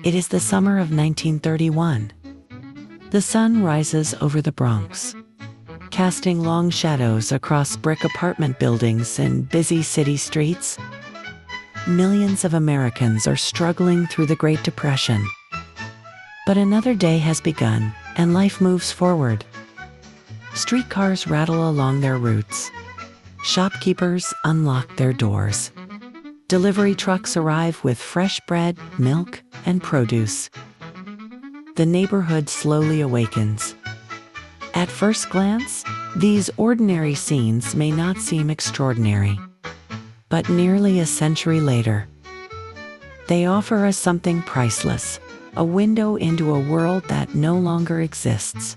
It is the summer of 1931. The sun rises over the Bronx, casting long shadows across brick apartment buildings and busy city streets. Millions of Americans are struggling through the Great Depression. But another day has begun, and life moves forward. Streetcars rattle along their routes. Shopkeepers unlock their doors. Delivery trucks arrive with fresh bread, milk, and produce. The neighborhood slowly awakens. At first glance, these ordinary scenes may not seem extraordinary. But nearly a century later, they offer us something priceless, a window into a world that no longer exists.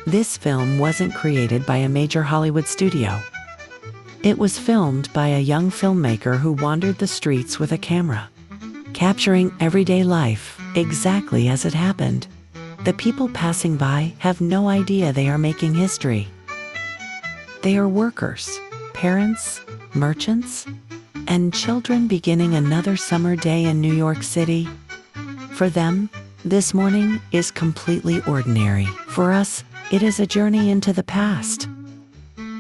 This film wasn't created by a major Hollywood studio. It was filmed by a young filmmaker who wandered the streets with a camera, capturing everyday life exactly as it happened. The people passing by have no idea they are making history. They are workers, parents, merchants, and children beginning another summer day in New York City. For them, this morning is completely ordinary. For us, it is a journey into the past.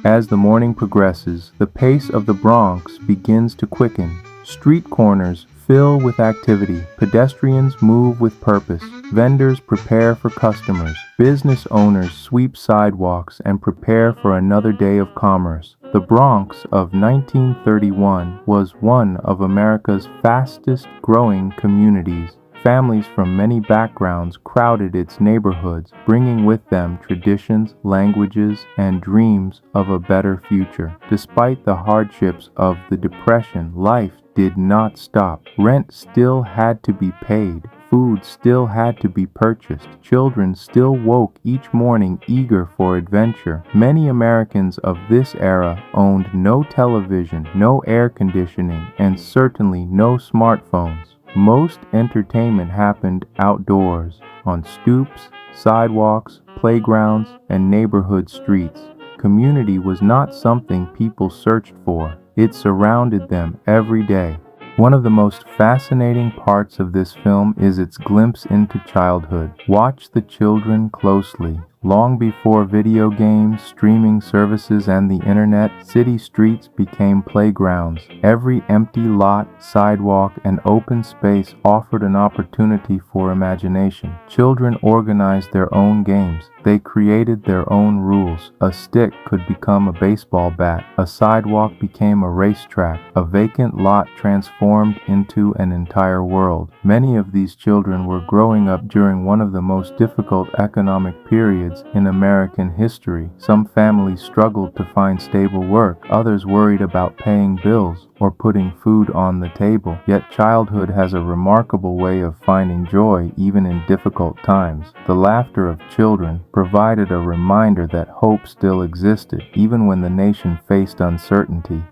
As the morning progresses, the pace of the Bronx begins to quicken. Street corners fill with activity. Pedestrians move with purpose. Vendors prepare for customers. Business owners sweep sidewalks and prepare for another day of commerce. The Bronx of 1931 was one of America's fastest growing communities. Families from many backgrounds crowded its neighborhoods, bringing with them traditions, languages, and dreams of a better future. Despite the hardships of the Depression, life did not stop. Rent still had to be paid. Food still had to be purchased. Children still woke each morning eager for adventure. Many Americans of this era owned no television, no air conditioning, and certainly no smartphones. Most entertainment happened outdoors, on stoops, sidewalks, playgrounds, and neighborhood streets. Community was not something people searched for. It surrounded them every day. One of the most fascinating parts of this film is its glimpse into childhood. Watch the children closely. Long before video games, streaming services, and the internet, city streets became playgrounds. Every empty lot, sidewalk, and open space offered an opportunity for imagination. Children organized their own games. They created their own rules. A stick could become a baseball bat. A sidewalk became a racetrack. A vacant lot transformed into an entire world. Many of these children were growing up during one of the most difficult economic periods in American history. Some families struggled to find stable work. Others worried about paying bills or putting food on the table. Yet childhood has a remarkable way of finding joy even in difficult times. The laughter of children provided a reminder that hope still existed, even when the nation faced uncertainty.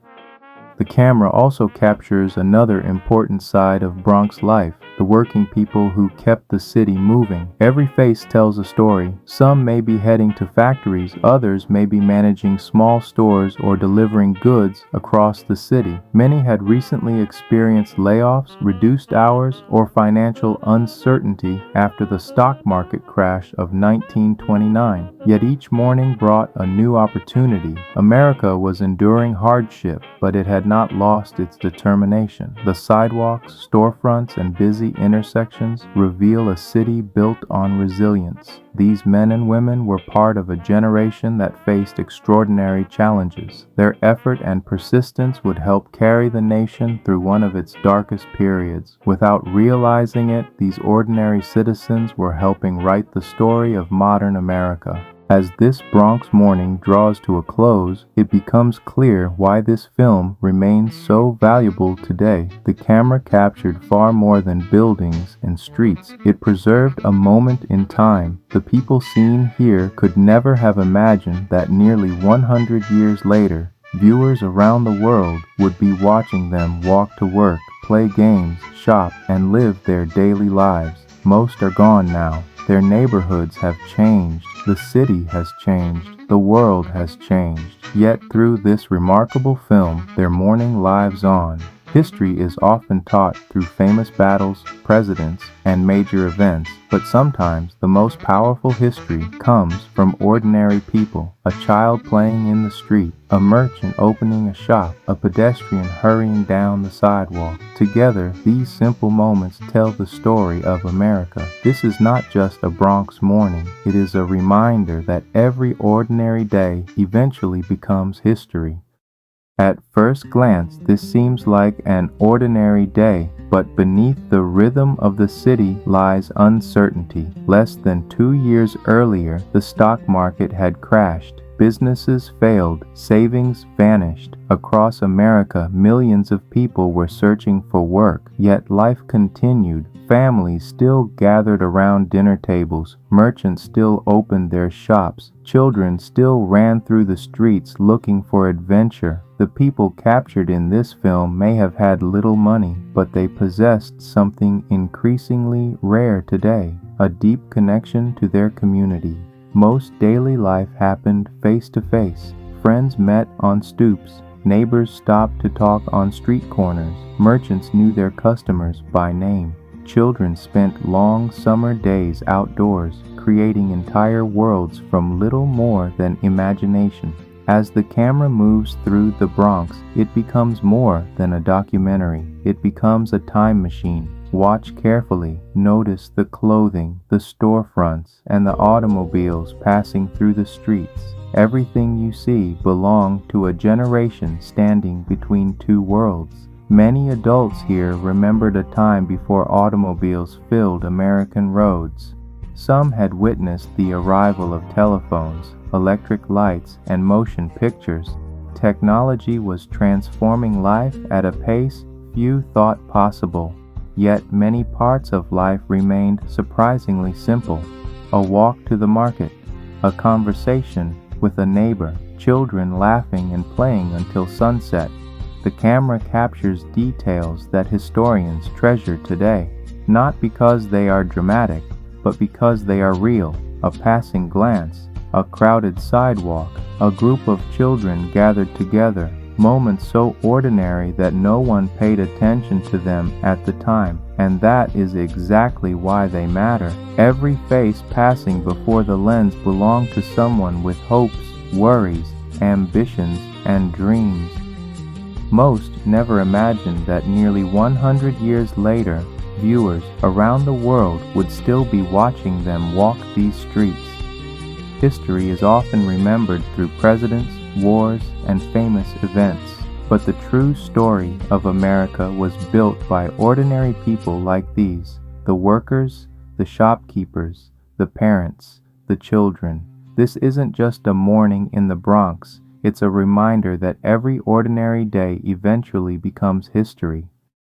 The camera also captures another important side of Bronx life, the working people who kept the city moving. Every face tells a story. Some may be heading to factories, others may be managing small stores or delivering goods across the city. Many had recently experienced layoffs, reduced hours, or financial uncertainty after the stock market crash of 1929. Yet each morning brought a new opportunity. America was enduring hardship, but it had not lost its determination. The sidewalks, storefronts, and busy intersections reveal a city built on resilience. These men and women were part of a generation that faced extraordinary challenges. Their effort and persistence would help carry the nation through one of its darkest periods. Without realizing it, these ordinary citizens were helping write the story of modern America. As this Bronx morning draws to a close, it becomes clear why this film remains so valuable today. The camera captured far more than buildings and streets. It preserved a moment in time. The people seen here could never have imagined that nearly 100 years later, viewers around the world would be watching them walk to work, play games, shop, and live their daily lives. Most are gone now. Their neighborhoods have changed. The city has changed. The world has changed. Yet through this remarkable film, their morning lives on. History is often taught through famous battles, presidents, and major events, but sometimes the most powerful history comes from ordinary people. A child playing in the street, a merchant opening a shop, a pedestrian hurrying down the sidewalk. Together, these simple moments tell the story of America. This is not just a Bronx morning, it is a reminder that every ordinary day eventually becomes history. At first glance, this seems like an ordinary day, but beneath the rhythm of the city lies uncertainty. Less than 2 years earlier, the stock market had crashed. Businesses failed, savings vanished. Across America, millions of people were searching for work, yet life continued. Families still gathered around dinner tables, merchants still opened their shops, children still ran through the streets looking for adventure. The people captured in this film may have had little money, but they possessed something increasingly rare today, a deep connection to their community. Most daily life happened face to face. Friends met on stoops. Neighbors stopped to talk on street corners. Merchants knew their customers by name. Children spent long summer days outdoors, creating entire worlds from little more than imagination. As the camera moves through the Bronx, it becomes more than a documentary. It becomes a time machine. Watch carefully. Notice the clothing, the storefronts, and the automobiles passing through the streets. Everything you see belonged to a generation standing between two worlds. Many adults here remembered a time before automobiles filled American roads. Some had witnessed the arrival of telephones, electric lights, and motion pictures. Technology was transforming life at a pace few thought possible. Yet many parts of life remained surprisingly simple. A walk to the market, a conversation with a neighbor, children laughing and playing until sunset. The camera captures details that historians treasure today, not because they are dramatic, but because they are real. A passing glance, a crowded sidewalk, a group of children gathered together, moments so ordinary that no one paid attention to them at the time, and that is exactly why they matter. Every face passing before the lens belonged to someone with hopes, worries, ambitions, and dreams. Most never imagined that nearly 100 years later, viewers around the world would still be watching them walk these streets. History is often remembered through presidents, wars, and famous events, but the true story of America was built by ordinary people like these: the workers, the shopkeepers, the parents, the children. This isn't just a morning in the Bronx, it's a reminder that every ordinary day eventually becomes history.